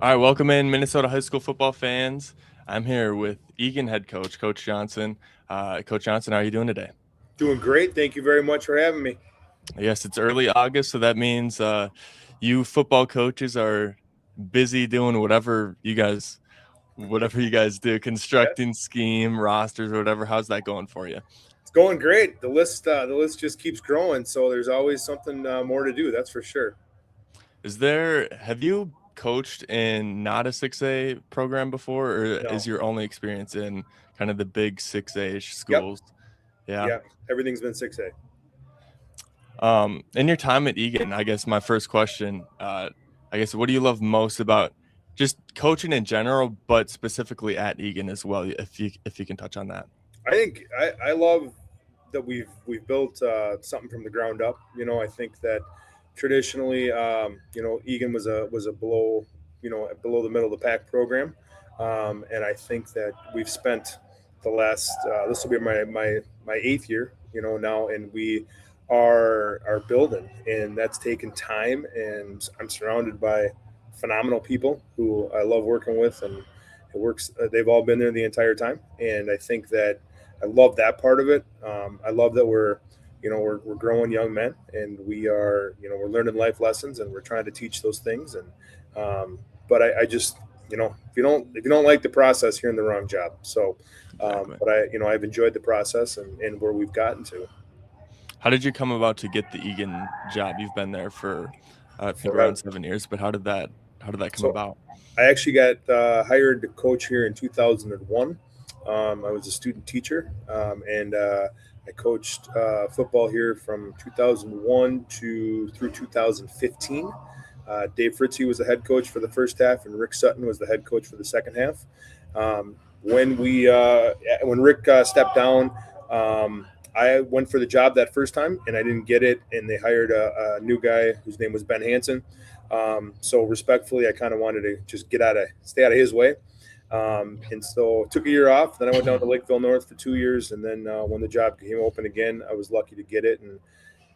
All right, welcome in Minnesota high school football fans. I'm here with Eagan head coach, Coach Johnson. Coach Johnson, how are you doing today? Doing great. Thank you very much for having me. Yes, it's early August, so that means you football coaches are busy doing whatever you guys do, Yes, constructing scheme, rosters, or whatever. How's that going for you? it's going great. The list just keeps growing, so there's always something more to do. That's for sure. Have you coached in not a 6A program before, or is No. your only experience in kind of the big 6A Yep. schools? Yeah. Yeah. Everything's been 6A. In your time at Eagan, I guess my first question, what do you love most about just coaching in general, but specifically at Eagan as well, if you can touch on that? I love that we've built something from the ground up. I think that traditionally, Egan was a below the middle of the pack program, and I think that we've spent the last this will be my eighth year, now, and we are building, and that's taken time, and I'm surrounded by phenomenal people who I love working with, and it works. They've all been there the entire time, and I think that I love that part of it. I love that we're growing young men, and we're learning life lessons, and we're trying to teach those things. And but I just if you don't like the process, you're in the wrong job. So, Exactly. but I've enjoyed the process and where we've gotten to. How did you come about to get the Eagan job? You've been there for I think around Forever. 7 years, but how did that come So about? I actually got hired to coach here in 2001. I was a student teacher, and I coached football here from 2001 to through 2015. Dave Fritzy was the head coach for the first half, and Rick Sutton was the head coach for the second half. When Rick stepped down, I went for the job that first time, and I didn't get it, and they hired a new guy whose name was Ben Hansen. So respectfully, I kind of wanted to just stay out of his way. And so took a year off. Then I went down to Lakeville North for 2 years, and then when the job came open again, I was lucky to get it, and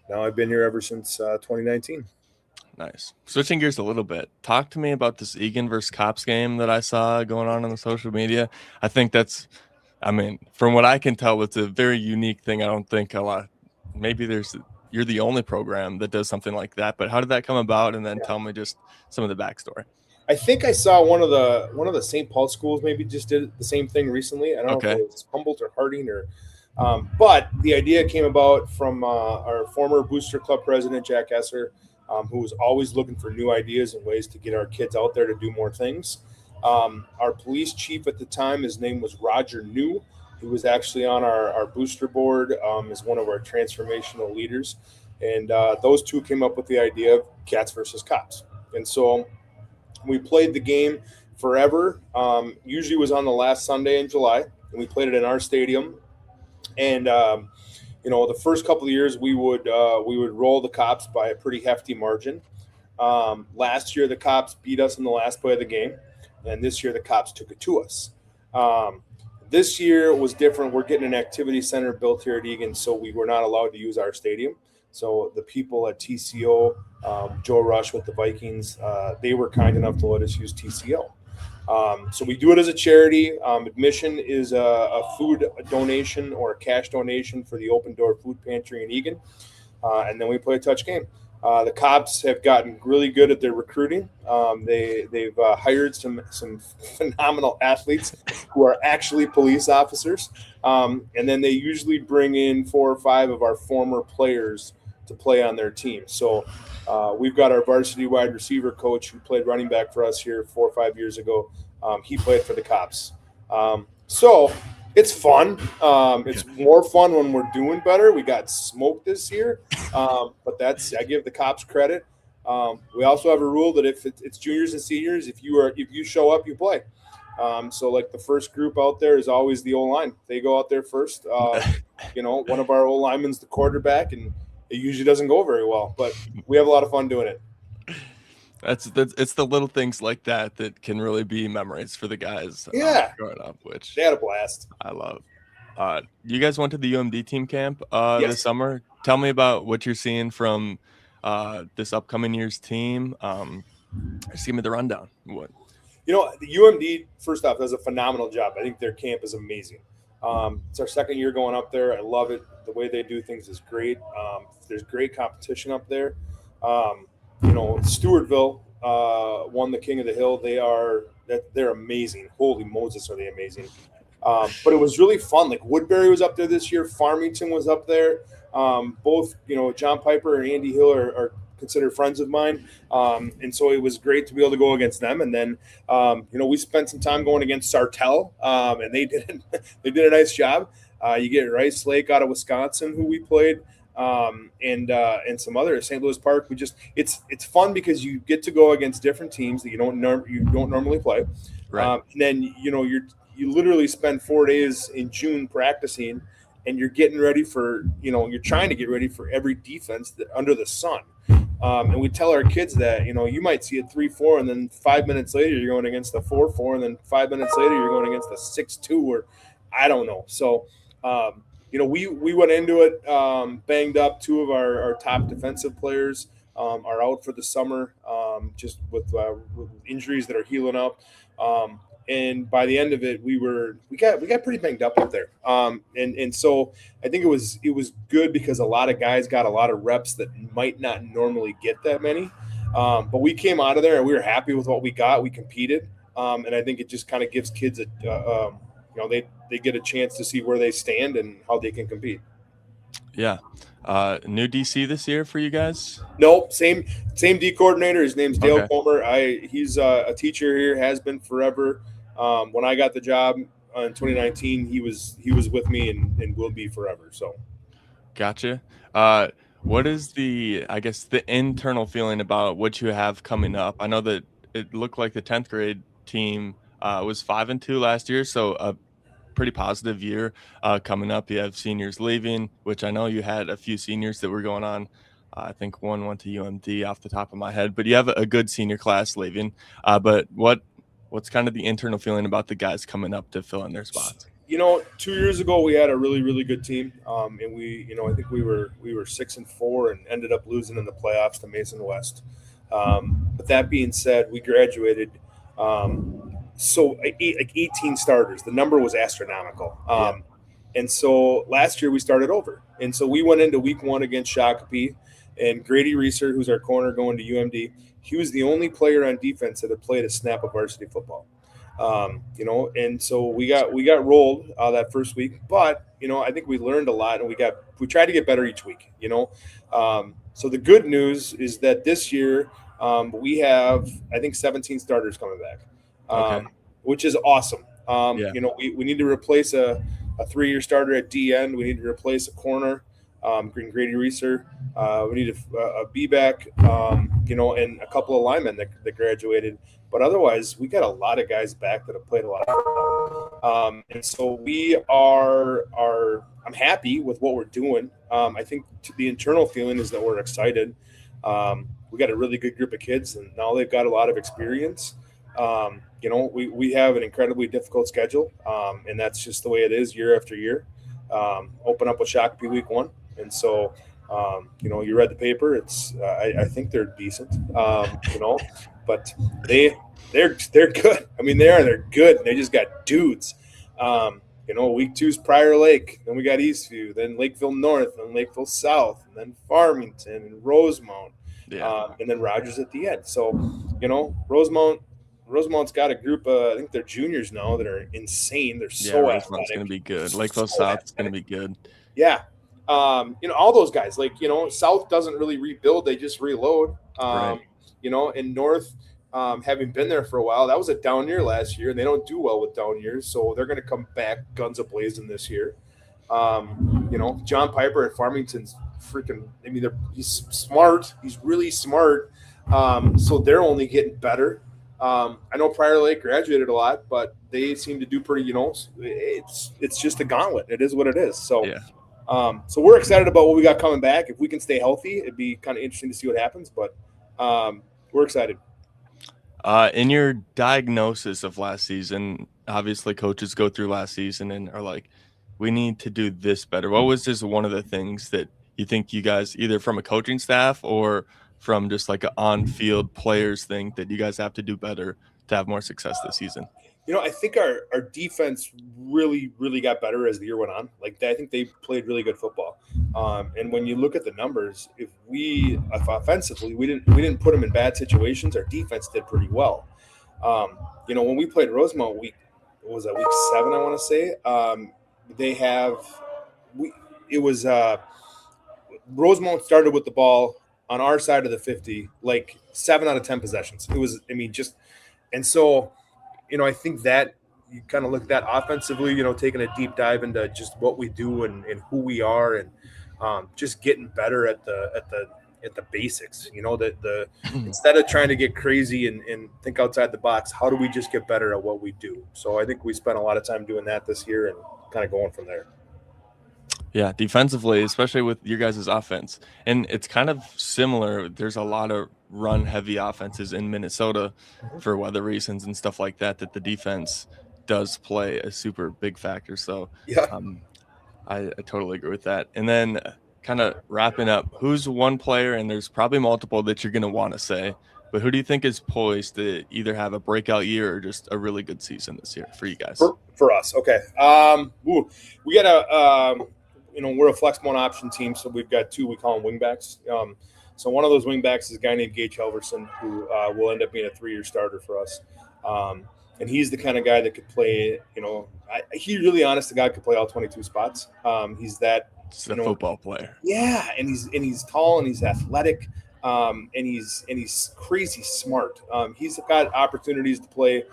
now I've been here ever since 2019. Nice. Switching gears a little bit, talk to me about this Eagan versus Cops game that I saw going on the social media. I think from what I can tell, it's a very unique thing. I don't think a lot. Maybe you're the only program that does something like that. But how did that come about? And then Yeah. tell me just some of the backstory. I think I saw one of the St. Paul schools maybe just did the same thing recently. I don't know if Okay. it was Humboldt or Harding or, but the idea came about from our former Booster Club president Jack Esser, who was always looking for new ideas and ways to get our kids out there to do more things. Our police chief at the time, his name was Roger New. He was actually on our booster board as one of our transformational leaders, and those two came up with the idea of cats versus cops. And so we played the game forever. Usually was on the last Sunday in July, and we played it in our stadium. And the first couple of years we would roll the cops by a pretty hefty margin. Last year the cops beat us in the last play of the game, and this year the cops took it to us. Um, this year was different. We're getting an activity center built here at Eagan, so we were not allowed to use our stadium. So the people at TCO, Joe Rush with the Vikings, they were kind enough to let us use TCO. So we do it as a charity. Admission is a food donation or a cash donation for the Open Door Food Pantry in Eagan, and then we play a touch game. The cops have gotten really good at their recruiting. They've hired some phenomenal athletes who are actually police officers, and then they usually bring in 4 or 5 of our former players to play on their team. So we've got our varsity wide receiver coach who played running back for us here 4 or 5 years ago. He played for the cops. So it's fun. It's more fun when we're doing better. We got smoked this year, but I give the cops credit. We also have a rule that if it's juniors and seniors, if you show up, you play. So like the first group out there is always the O line. They go out there first. One of our O linemen's the quarterback, and it usually doesn't go very well, but we have a lot of fun doing it. That's it's the little things like that that can really be memories for the guys Yeah, growing up, which they had a blast. I love. You guys went to the UMD team camp this Yes. summer. Tell me about what you're seeing from this upcoming year's team. Just give me the rundown. What? The UMD, first off, does a phenomenal job. I think their camp is amazing. It's our second year going up there. I love it. The way they do things is great. There's great competition up there. Stewartville won the King of the Hill. They're amazing. Holy Moses, are they amazing! But it was really fun. Like Woodbury was up there this year. Farmington was up there. Both, John Piper and Andy Hill are considered friends of mine. And so it was great to be able to go against them. And then, we spent some time going against Sartell, and they did a nice job. You get Rice Lake out of Wisconsin, who we played, and some other St. Louis Park. It's fun because you get to go against different teams that you don't normally play. Right. And then you literally spend 4 days in June practicing, and you're getting ready for you're trying to get ready for every defense under the sun. And we tell our kids that you might see a 3-4, and then 5 minutes later you're going against a 4-4, and then 5 minutes later you're going against a 6-2, or I don't know. So we went into it banged up. Two of our top defensive players are out for the summer, just with injuries that are healing up. And by the end of it, we got pretty banged up there. And so I think it was good because a lot of guys got a lot of reps that might not normally get that many. But we came out of there and we were happy with what we got. We competed, and I think it just kind of gives kids they get a chance to see where they stand and how they can compete. Yeah. New DC this year for you guys? Nope, same D coordinator. His name's Dale Okay. Comer. He's a teacher here, has been forever. When I got the job in 2019, he was with me and will be forever. So, Gotcha. What is the internal feeling about what you have coming up? I know that it looked like the 10th grade team was 5-2 last year, so a pretty positive year coming up. You have seniors leaving, which I know you had a few seniors that were going on. I think one went to UMD off the top of my head, but you have a good senior class leaving. But what's kind of the internal feeling about the guys coming up to fill in their spots? 2 years ago we had a really, really good team, and I think we were 6-4 and ended up losing in the playoffs to Mason West. But that being said, we graduated. So like 18 starters. The number was astronomical. And so last year we started over. And so we went into week 1 against Shakopee, and Grady Reeser, who's our corner going to UMD, he was the only player on defense that had played a snap of varsity football. And so we got rolled that first week, but I think we learned a lot, and we tried to get better each week. So the good news is that this year we have, I think, 17 starters coming back. Okay. Which is awesome. Yeah. We need to replace a 3-year starter at D end. We need to replace a corner, Grady Reeser. We need a B-back, and a couple of linemen that graduated. But otherwise, we got a lot of guys back that have played a lot of football. And so I'm happy with what we're doing. I think the internal feeling is that we're excited. We got a really good group of kids, and now they've got a lot of experience. We have an incredibly difficult schedule, and that's just the way it is year after year. Open up with Shakopee week 1, and so you read the paper. It's I think they're decent, but they're good. I mean, they're good. And they just got dudes. Week 2's Prior Lake, then we got Eastview, then Lakeville North, then Lakeville South, and then Farmington and Rosemount, and then Rogers at the end. So, Rosemount's got a group of, I think they're juniors now, that are insane. They're so Rosemont's athletic. going to be good. Lakeville South is going to be good. Yeah. All those guys, South doesn't really rebuild. They just reload. Right. And North, having been there for a while, that was a down year last year, and they don't do well with down years. So they're going to come back guns a-blazing this year. John Piper at Farmington's he's smart. He's really smart. So they're only getting better. I know Prior Lake graduated a lot, but they seem to do pretty, it's just a gauntlet. It is what it is. So, so we're excited about what we got coming back. If we can stay healthy, it'd be kind of interesting to see what happens, but we're excited. In your diagnosis of last season, obviously coaches go through last season and are like, we need to do this better. What was just one of the things that you think you guys, either from a coaching staff or from just like an on-field players, think that you guys have to do better to have more success this season? I think our defense really, really got better as the year went on. Like, I think they played really good football. And when you look at the numbers, if offensively we didn't put them in bad situations, our defense did pretty well. When we played Rosemont week 7, I want to say, Rosemont started with the ball on our side of the 50, like 7 out of 10 possessions. It was, and so, I think that you kind of look at that offensively, taking a deep dive into just what we do and who we are, and just getting better at the basics. Instead of trying to get crazy and think outside the box, how do we just get better at what we do? So I think we spent a lot of time doing that this year and kind of going from there. Yeah, defensively, especially with your guys' offense. And it's kind of similar. There's a lot of run-heavy offenses in Minnesota for weather reasons and stuff like that, that the defense does play a super big factor. So Yeah. I totally agree with that. And then kind of wrapping up, who's one player, and there's probably multiple that you're going to want to say, but who do you think is poised to either have a breakout year or just a really good season this year for you guys? For us, okay. We got we're a flex one option team, so we've got 2. We call them wingbacks. So one of those wingbacks is a guy named Gage Helverson, who will end up being a 3-year starter for us. And he's the kind of guy that could play. He really, honest to God, could play all 22 spots. He's that. He's a football player. Yeah, and he's tall and he's athletic. And he's crazy smart. He's got opportunities to play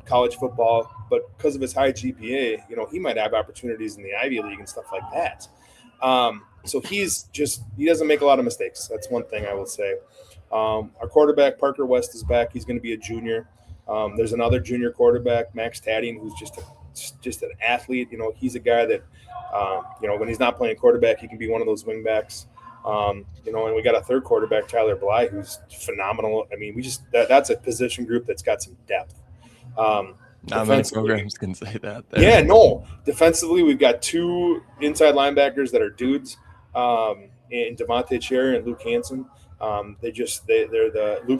college football, but because of his high GPA, he might have opportunities in the Ivy League and stuff like that. So he doesn't make a lot of mistakes. That's one thing I will say. Our quarterback, Parker West, is back. He's going to be a junior. There's another junior quarterback, Max Tadding, who's just an athlete. He's a guy that, when he's not playing quarterback, he can be one of those wingbacks. And we got a third quarterback, Tyler Bly, who's phenomenal. That's a position group that's got some depth. Not many programs can say that. Yeah, no. Defensively, we've got 2 inside linebackers that are dudes, and Devontae Cherry and Luke Hansen. Luke's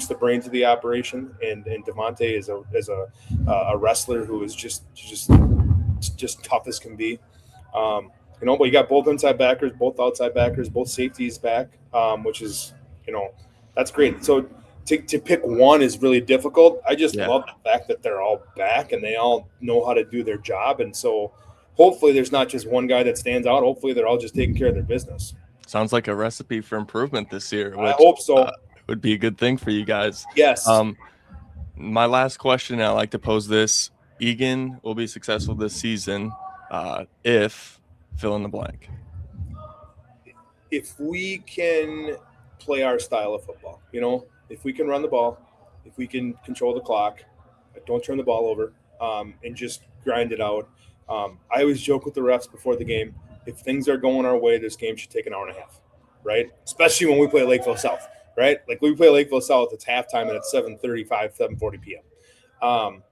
the brains of the operation, and Devontae is a wrestler who is just tough as can be. But you got both inside backers, both outside backers, both safeties back, which is, that's great. So to pick one is really difficult. I just love the fact that they're all back and they all know how to do their job. And so hopefully there's not just one guy that stands out. Hopefully they're all just taking care of their business. Sounds like a recipe for improvement this year. I hope so. Would be a good thing for you guys. Yes. My last question, I like to pose this. Eagan will be successful this season if fill in the blank. If we can play our style of football, if we can run the ball, if we can control the clock, don't turn the ball over, and just grind it out. I always joke with the refs before the game, if things are going our way, this game should take an hour and a half, right? Especially when we play Lakeville South, right? Like we play Lakeville South, it's halftime and it's 7:35, 7:40 p.m.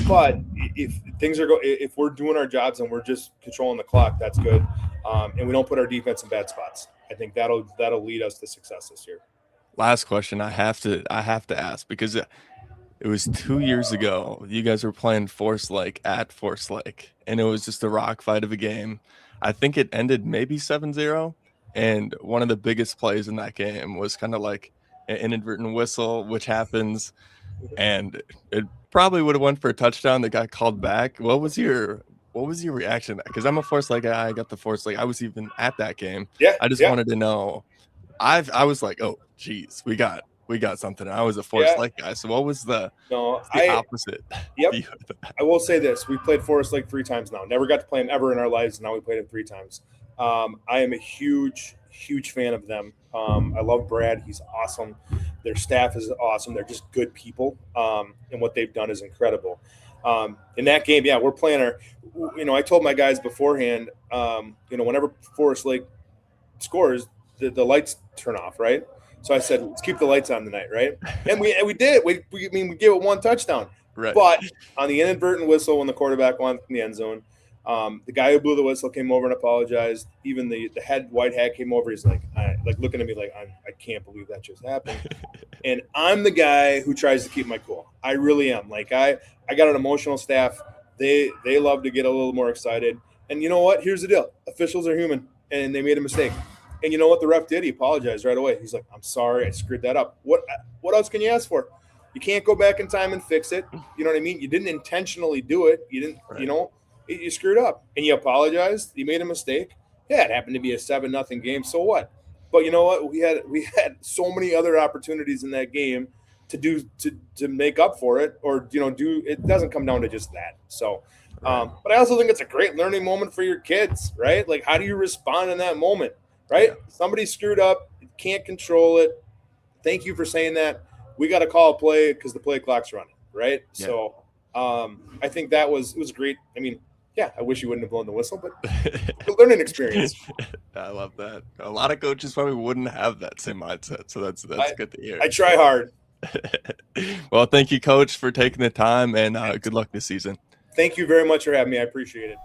But if we're doing our jobs and we're just controlling the clock, that's good. And we don't put our defense in bad spots. I think that'll lead us to success this year. Last question I have to ask, because it was 2 years ago. You guys were playing Forest Lake at Forest Lake, and it was just a rock fight of a game. I think it ended maybe 7-0, and one of the biggest plays in that game was kind of like an inadvertent whistle, which happens, and it probably would have went for a touchdown that got called back. What was your reaction to that? Because I'm a Forest Lake guy. I got the Forest Lake. I was even at that game. Yeah. I just wanted to know. I was like, oh, geez, we got something. I was a Forest Lake guy. So what was the opposite? Yep. I will say this. We played Forest Lake 3 times now. Never got to play them ever in our lives. Now we played them 3 times. I am a huge fan of them. I love Brad. He's awesome. Their staff is awesome. They're just good people. And what they've done is incredible. In that game, we're playing I told my guys beforehand, whenever Forest Lake scores, the lights turn off, right? So I said, let's keep the lights on tonight, right? And we did. We gave it 1 touchdown. Right. But on the inadvertent whistle when the quarterback went in the end zone, The guy who blew the whistle came over and apologized. Even the head white hat came over. He's like looking at me like I can't believe that just happened. And I'm the guy who tries to keep my cool. I really am. Like I got an emotional staff. They love to get a little more excited. And you know what? Here's the deal. Officials are human, and they made a mistake. And you know what the ref did? He apologized right away. He's like, "I'm sorry, I screwed that up." What else can you ask for? You can't go back in time and fix it. You know what I mean? You didn't intentionally do it. You didn't. Right. You know, you screwed up, and you apologized. You made a mistake. Yeah, it happened to be a 7-0 game. So what? But you know what? We had so many other opportunities in that game to make up for it, or do it doesn't come down to just that. So. But I also think it's a great learning moment for your kids, right? Like, how do you respond in that moment, right? Yeah. Somebody screwed up, can't control it. Thank you for saying that. We got to call a play because the play clock's running, right? Yeah. So I think it was great. I mean, yeah, I wish you wouldn't have blown the whistle, but a learning experience. I love that. A lot of coaches probably wouldn't have that same mindset, so that's good to hear. I try hard. Well, thank you, Coach, for taking the time, and good luck this season. Thank you very much for having me. I appreciate it.